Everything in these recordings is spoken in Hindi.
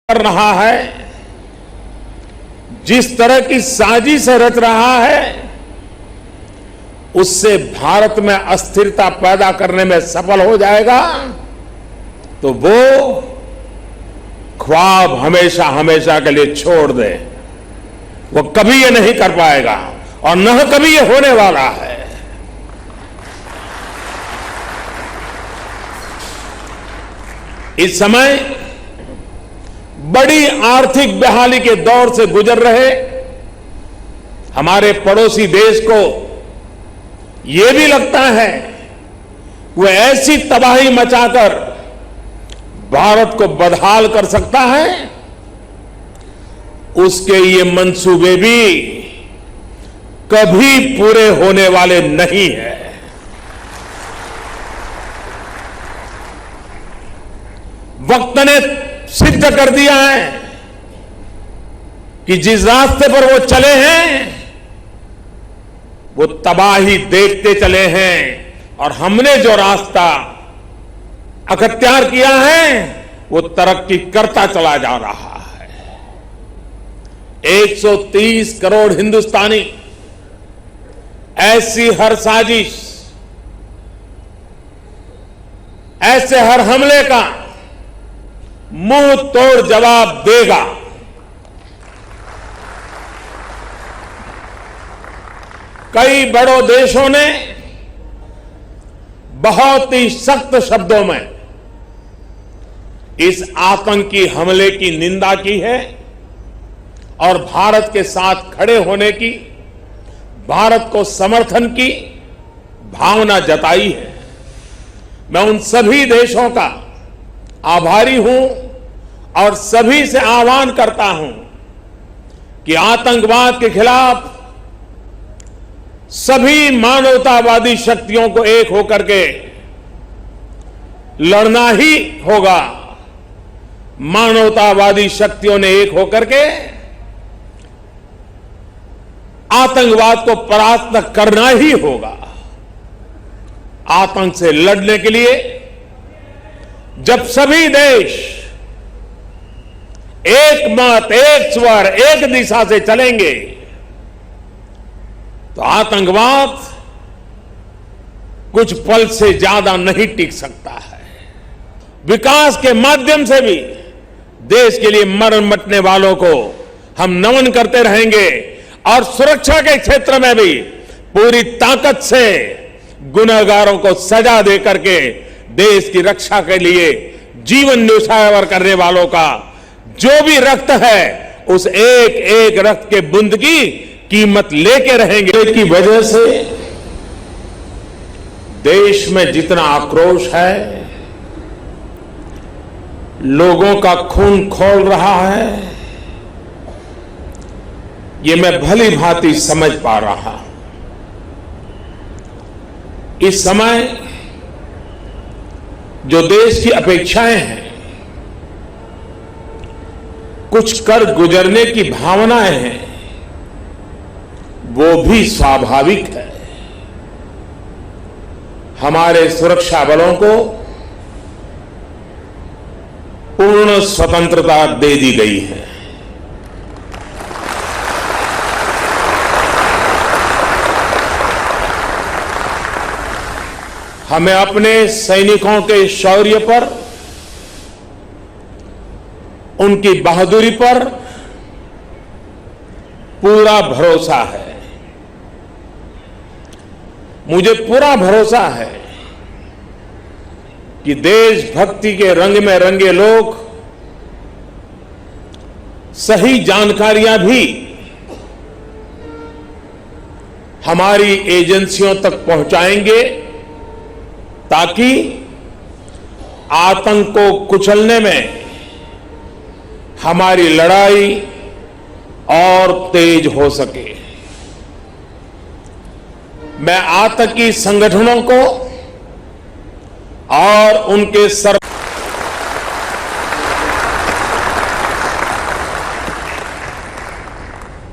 कर रहा है, जिस तरह की साजिश रच रहा है, उससे भारत में अस्थिरता पैदा करने में सफल हो जाएगा तो वो ख्वाब हमेशा हमेशा के लिए छोड़ दे। वो कभी ये नहीं कर पाएगा और न कभी ये होने वाला है। इस समय बड़ी आर्थिक बहाली के दौर से गुजर रहे हमारे पड़ोसी देश को यह भी लगता है वो ऐसी तबाही मचाकर भारत को बदहाल कर सकता है, उसके ये मंसूबे भी कभी पूरे होने वाले नहीं है। वक्त ने सिद्ध कर दिया है कि जिस रास्ते पर वो चले हैं वो तबाही देखते चले हैं और हमने जो रास्ता अख्तियार किया है वो तरक्की करता चला जा रहा है। 130 करोड़ हिंदुस्तानी ऐसी हर साजिश, ऐसे हर हमले का मुंह तोड़ जवाब देगा। कई बड़ों देशों ने बहुत ही सख्त शब्दों में इस आतंकी हमले की निंदा की है और भारत के साथ खड़े होने की, भारत को समर्थन की भावना जताई है। मैं उन सभी देशों का आभारी हूं और सभी से आह्वान करता हूं कि आतंकवाद के खिलाफ सभी मानवतावादी शक्तियों को एक होकर के लड़ना ही होगा। मानवतावादी शक्तियों ने एक होकर के आतंकवाद को परास्त करना ही होगा। आतंक से लड़ने के लिए जब सभी देश एक मत, एक स्वर, एक दिशा से चलेंगे तो आतंकवाद कुछ पल से ज्यादा नहीं टिक सकता है। विकास के माध्यम से भी देश के लिए मर मिटने वालों को हम नमन करते रहेंगे और सुरक्षा के क्षेत्र में भी पूरी ताकत से गुनहगारों को सजा दे करके देश की रक्षा के लिए जीवन न्यौछावर करने वालों का जो भी रक्त है उस एक एक रक्त के बूंद की कीमत लेके रहेंगे। की वजह से देश में जितना आक्रोश है, लोगों का खून खौल रहा है, ये मैं भली भांति समझ पा रहा हूं। इस समय जो देश की अपेक्षाएं हैं, कुछ कर गुजरने की भावनाएं हैं, वो भी स्वाभाविक है। हमारे सुरक्षा बलों को पूर्ण स्वतंत्रता दे दी गई है। हमें अपने सैनिकों के शौर्य पर, उनकी बहादुरी पर पूरा भरोसा है। मुझे पूरा भरोसा है कि देशभक्ति के रंग में रंगे लोग सही जानकारियां भी हमारी एजेंसियों तक पहुंचाएंगे ताकि आतंक को कुचलने में हमारी लड़ाई और तेज हो सके। मैं आतंकी संगठनों को और उनके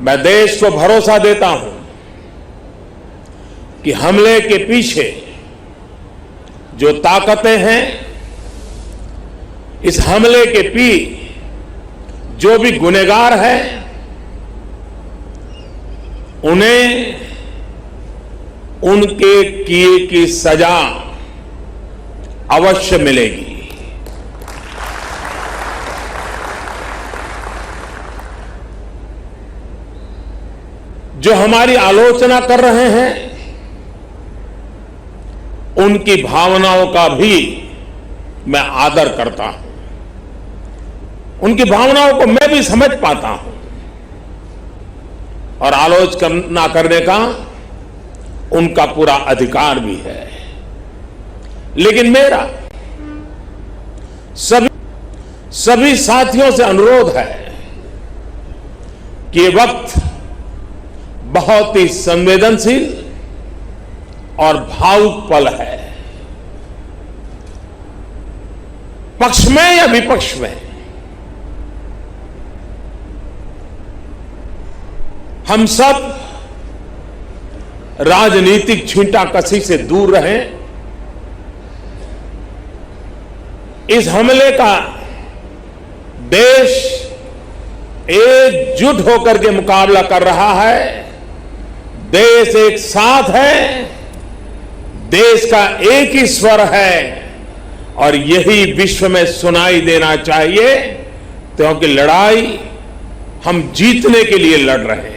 मैं देश को भरोसा देता हूं कि हमले के पीछे जो ताकतें हैं, इस हमले के जो भी गुनहगार है उन्हें उनके किए की सजा अवश्य मिलेगी। जो हमारी आलोचना कर रहे हैं उनकी भावनाओं का भी मैं आदर करता हूं, उनकी भावनाओं को मैं भी समझ पाता हूं और आलोचना करने का उनका पूरा अधिकार भी है। लेकिन मेरा सभी साथियों से अनुरोध है कि ये वक्त बहुत ही संवेदनशील और भावुक पल है। पक्ष में या विपक्ष में हम सब राजनीतिक छींटाकशी से दूर रहें। इस हमले का देश एकजुट होकर के मुकाबला कर रहा है। देश एक साथ है, देश का एक ही स्वर है और यही विश्व में सुनाई देना चाहिए, क्योंकि लड़ाई हम जीतने के लिए लड़ रहे हैं।